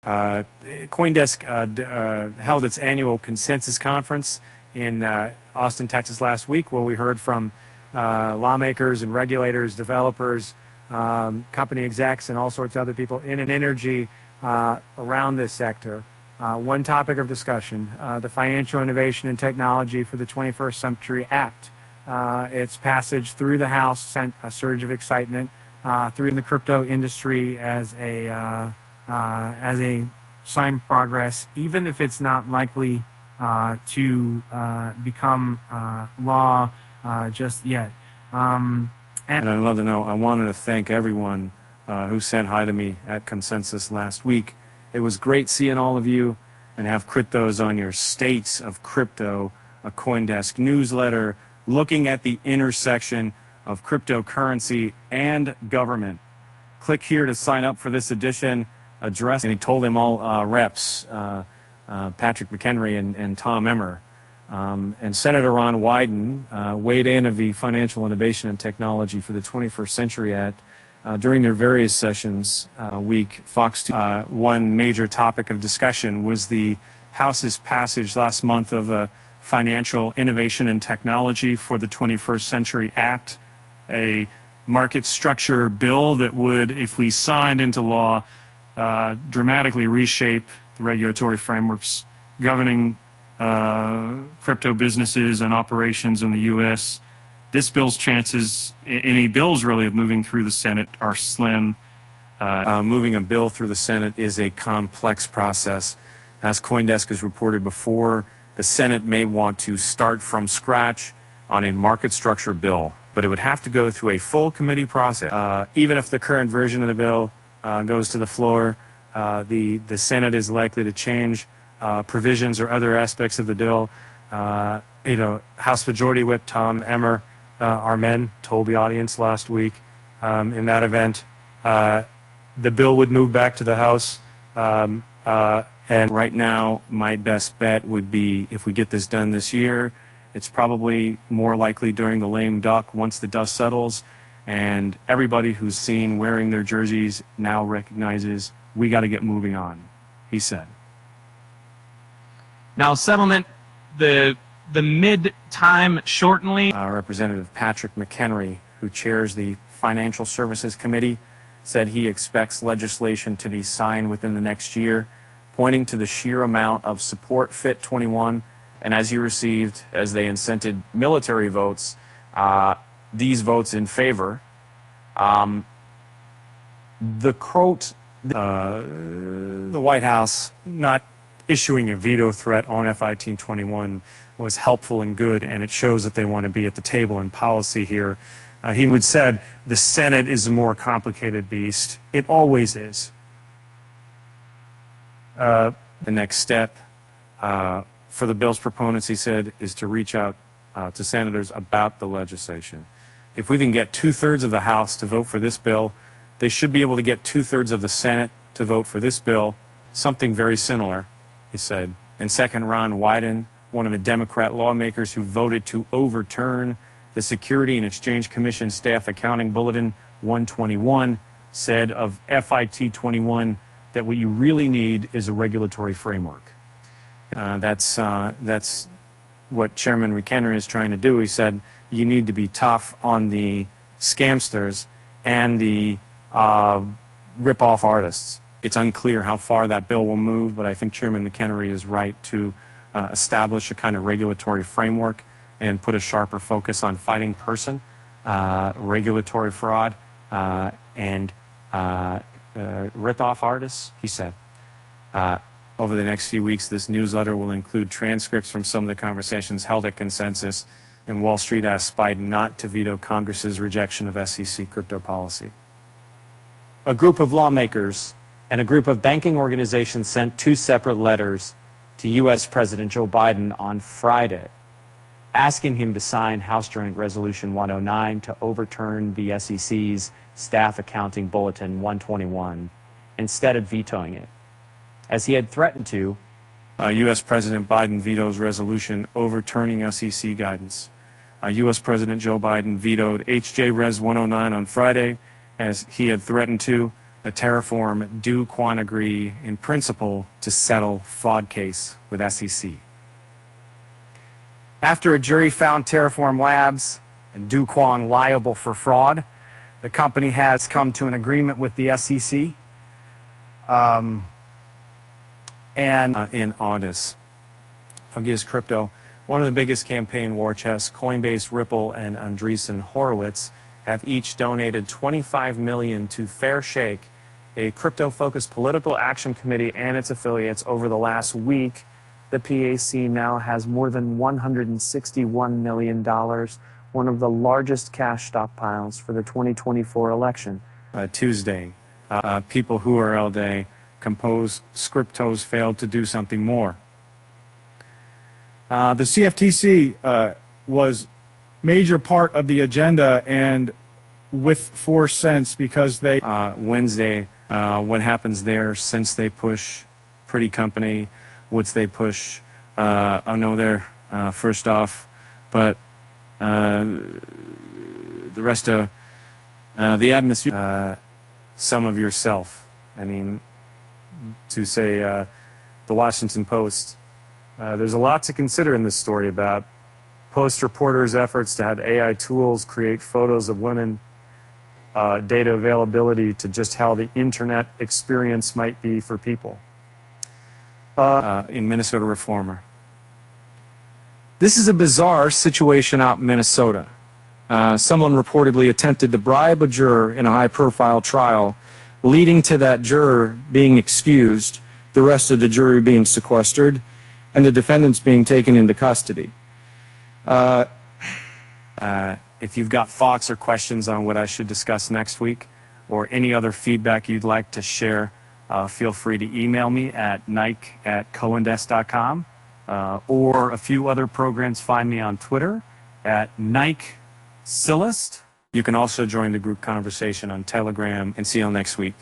CoinDesk held its annual consensus conference in Austin, Texas last week, where we heard from lawmakers and regulators, developers, company execs, and all sorts of other people in an energy around this sector. One topic of discussion, the Financial Innovation and Technology for the 21st Century Act. Its passage through the House sent a surge of excitement through the crypto industry as a sign of progress, even if it's not likely to become law just yet. And I'd love to know, I wanted to thank everyone who said hi to me at Consensus last week. It was great seeing all of you and have cryptos on your States of Crypto, a CoinDesk newsletter, looking at the intersection of cryptocurrency and government. Click here to sign up for this edition. Address, and he told them all reps, Patrick McHenry and Tom Emmer. And Senator Ron Wyden weighed in of the Financial Innovation and Technology for the 21st Century Act during their various sessions week. Fox 2, one major topic of discussion was the House's passage last month of a Financial Innovation and Technology for the 21st Century Act, a market structure bill that would, if we signed into law, dramatically reshape the regulatory frameworks governing crypto businesses and operations in the U.S. This bill's chances, any bills really, of moving through the Senate are slim. Moving a bill through the Senate is a complex process. As CoinDesk has reported before, the Senate may want to start from scratch on a market structure bill, but it would have to go through a full committee process. Even if the current version of the bill goes to the floor, the Senate is likely to change provisions or other aspects of the bill. House Majority Whip Tom Emmer, our men, told the audience last week in that event the bill would move back to the House. And right now, my best bet would be, if we get this done this year, it's probably more likely during the lame duck once the dust settles. And everybody who's seen wearing their jerseys now recognizes we got to get moving on, he said. Now, settlement, the mid-time shortenly. Representative Patrick McHenry, who chairs the Financial Services Committee, said he expects legislation to be signed within the next year, pointing to the sheer amount of support FIT21 and as he received, as they incented military votes, these votes in favor. The quote, the White House not issuing a veto threat on FIT21 was helpful and good, and it shows that they want to be at the table in policy here. He would said the Senate is a more complicated beast. It always is. The next step for the bill's proponents, he said, is to reach out to senators about the legislation. If we can get 2/3 of the House to vote for this bill, they should be able to get 2/3 of the Senate to vote for this bill, something very similar, he said. And second, Ron Wyden, one of the Democrat lawmakers who voted to overturn the Security and Exchange Commission Staff Accounting Bulletin 121, said of FIT21 that what you really need is a regulatory framework. That's what Chairman McHenry is trying to do. He said you need to be tough on the scamsters and the rip-off artists. It's unclear how far that bill will move, but I think Chairman McHenry is right to establish a kind of regulatory framework and put a sharper focus on fighting person, regulatory fraud, and rip-off artists, he said. Over the next few weeks, this newsletter will include transcripts from some of the conversations held at Consensus, and Wall Street asked Biden not to veto Congress's rejection of SEC crypto policy. A group of lawmakers and a group of banking organizations sent 2 separate letters to U.S. President Joe Biden on Friday, asking him to sign House Joint Resolution 109 to overturn the SEC's Staff Accounting Bulletin 121 instead of vetoing it, as he had threatened to. U.S. President Biden vetoes resolution overturning SEC guidance. U.S. President Joe Biden vetoed HJ Res 109 on Friday, as he had threatened to. the Terraform do quant agree in principle to settle fraud case with SEC. After a jury found Terraform Labs and Do Kwon liable for fraud, the company has come to an agreement with the SEC. In August, Forgives Crypto, one of the biggest campaign war chests, Coinbase, Ripple, and Andreessen Horowitz have each donated $25 million to Fair Shake, a crypto-focused political action committee and its affiliates. Over the last week, the PAC now has more than $161 million, one of the largest cash stockpiles for the 2024 election. Tuesday, people who are all day compose Scriptos failed to do something more. The CFTC was major part of the agenda, and with 4 cents because they Wednesday, what happens there since they push Pretty Company, what's they push, I know they're first off, but the rest of the atmosphere, some of yourself. I mean, to say the Washington Post, there's a lot to consider in this story about Post reporters' efforts to have AI tools create photos of women, data availability to just how the internet experience might be for people. In Minnesota Reformer. This is a bizarre situation out in Minnesota. Someone reportedly attempted to bribe a juror in a high-profile trial, leading to that juror being excused, the rest of the jury being sequestered, and the defendants being taken into custody. If you've got thoughts or questions on what I should discuss next week, or any other feedback you'd like to share, feel free to email me at nike@coindesk.com, or a few other programs. Find me on Twitter at NikeSillist. You can also join the group conversation on Telegram, and see you all next week.